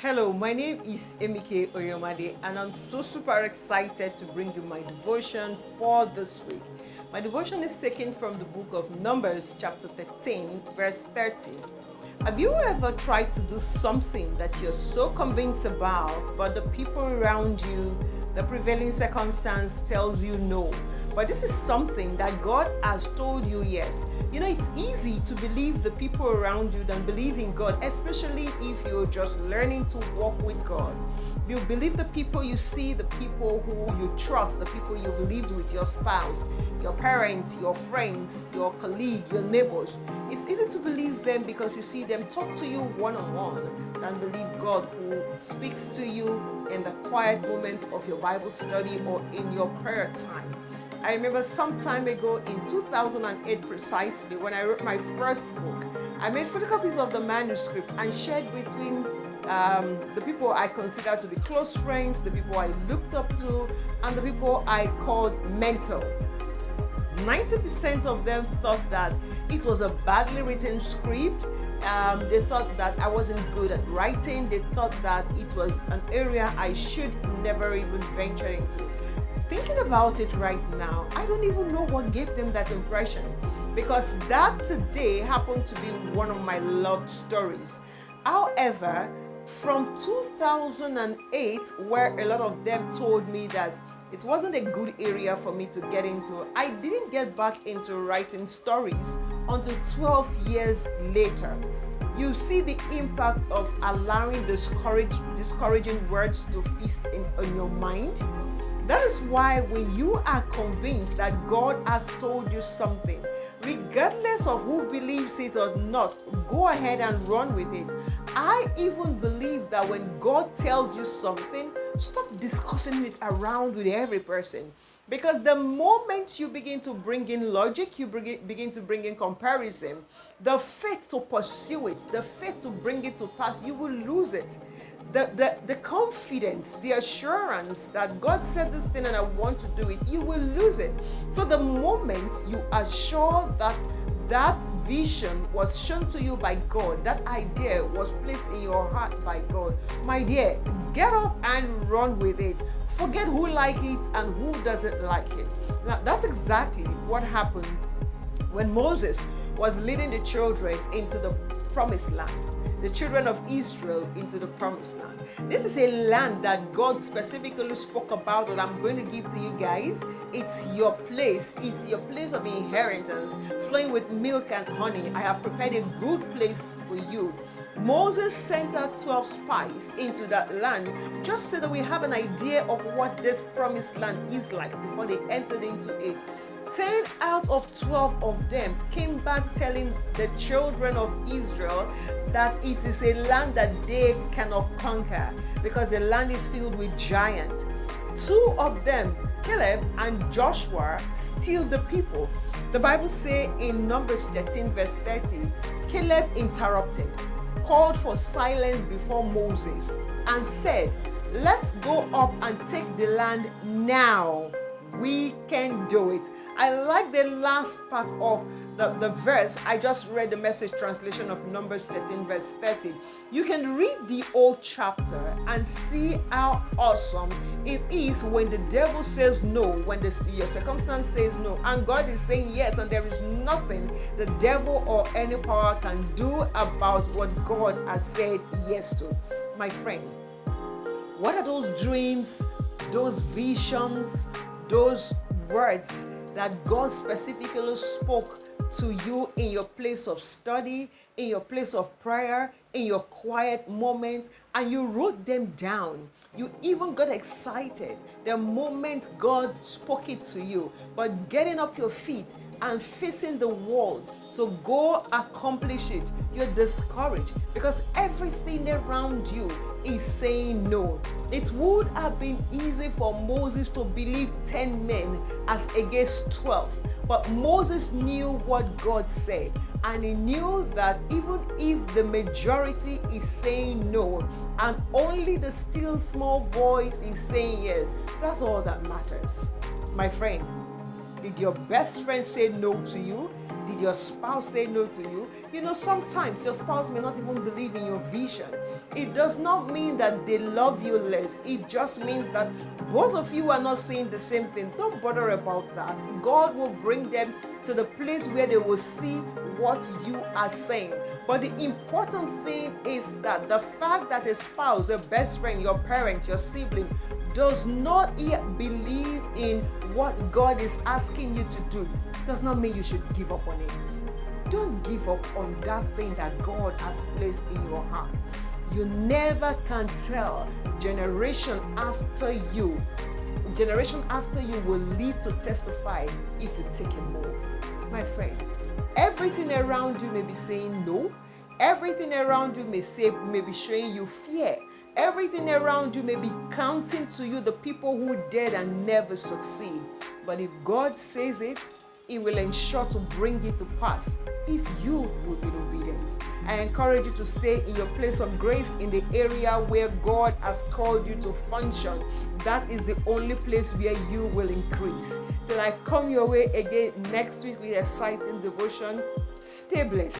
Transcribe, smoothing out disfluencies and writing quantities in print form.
Hello, my name is Emike Oyomade, and I'm so super excited to bring you my devotion for this week. My devotion is taken from the book of Numbers, chapter 13, verse 30. Have you ever tried to do something that you're so convinced about, but the people around you, the prevailing circumstance tells you no? But this is something that God has told you yes. You know, it's easy to believe the people around you than believe in God, especially if you're just learning to walk with God. You believe the people you see, the people who you trust, the people you've lived with, your spouse, your parents, your friends, your colleague, your neighbors. It's easy to believe them because you see them talk to you one-on-one than believe God who speaks to you in the quiet moments of your Bible study or in your prayer time. I remember some time ago in 2008 precisely when I wrote my first book, I made photocopies of the manuscript and shared between the people I consider to be close friends, the people I looked up to, and the people I called mentor. 90% of them thought that it was a badly written script. They thought that I wasn't good at writing. They thought that it was an area I should never even venture into. Thinking about it right now, I don't even know what gave them that impression, because that today happened to be one of my loved stories. However, from 2008, where a lot of them told me that it wasn't a good area for me to get into, I didn't get back into writing stories until 12 years later. You see the impact of allowing discouraging words to feast on your mind. That is why when you are convinced that God has told you something, regardless of who believes it or not, go ahead and run with it. I even believe that when God tells you something, stop discussing it around with every person. Because the moment you begin to bring in logic, you begin to bring in comparison, the faith to pursue it, the faith to bring it to pass, you will lose it. The confidence, the assurance that God said this thing and I want to do it, you will lose it. So the moment you are sure that that vision was shown to you by God, that idea was placed in your heart by God, my dear, get up and run with it. Forget who likes it and who doesn't like it. Now, that's exactly what happened when Moses was leading the children into the promised land. The children of Israel into the promised land. This is a land that God specifically spoke about that I'm going to give to you guys. It's your place. It's your place of inheritance, flowing with milk and honey. I have prepared a good place for you. Moses sent out 12 spies into that land just so that we have an idea of what this promised land is like before they entered into it. 10 out of 12 of them came back telling the children of Israel that it is a land that they cannot conquer because the land is filled with giants. 2 of them, Caleb and Joshua, steal the people. The Bible says in Numbers 13 verse 30, Caleb interrupted, called for silence before Moses and said, "Let's go up and take the land now. We can do it." I like the last part of the verse. I just read the Message translation of Numbers 13 verse 30. You can read the old chapter and see how awesome it is when the devil says no, when your circumstance says no, and God is saying yes, and there is nothing the devil or any power can do about what God has said yes to. My friend, what are those dreams, those visions, those words that God specifically spoke to you in your place of study, in your place of prayer, in your quiet moment, and you wrote them down? You even got excited the moment God spoke it to you, but getting up your feet and facing the wall to go accomplish it, you're discouraged because everything around you is saying no. It would have been easy for Moses to believe 10 men as against 12, but Moses knew what God said, and he knew that even if the majority is saying no and only the still small voice is saying yes, that's all that matters. My friend, did your best friend say no to you? Did your spouse say no to you? You know, sometimes your spouse may not even believe in your vision. It does not mean that they love you less. It just means that both of you are not saying the same thing. Don't bother about that. God will bring them to the place where they will see what you are saying. But the important thing is that the fact that a spouse, a best friend, your parent, your sibling does not yet believe in what God is asking you to do does not mean you should give up on it. Don't give up on that thing that God has placed in your heart. You never can tell generation after you will live to testify if you take a move. My friend, everything around you may be saying no. Everything around you may be showing you fear. Everything around you may be counting to you the people who did and never succeed. But if God says it, He will ensure to bring it to pass if you will be obedient. I encourage you to stay in your place of grace in the area where God has called you to function. That is the only place where you will increase. Till I come your way again next week with exciting devotion, stay blessed.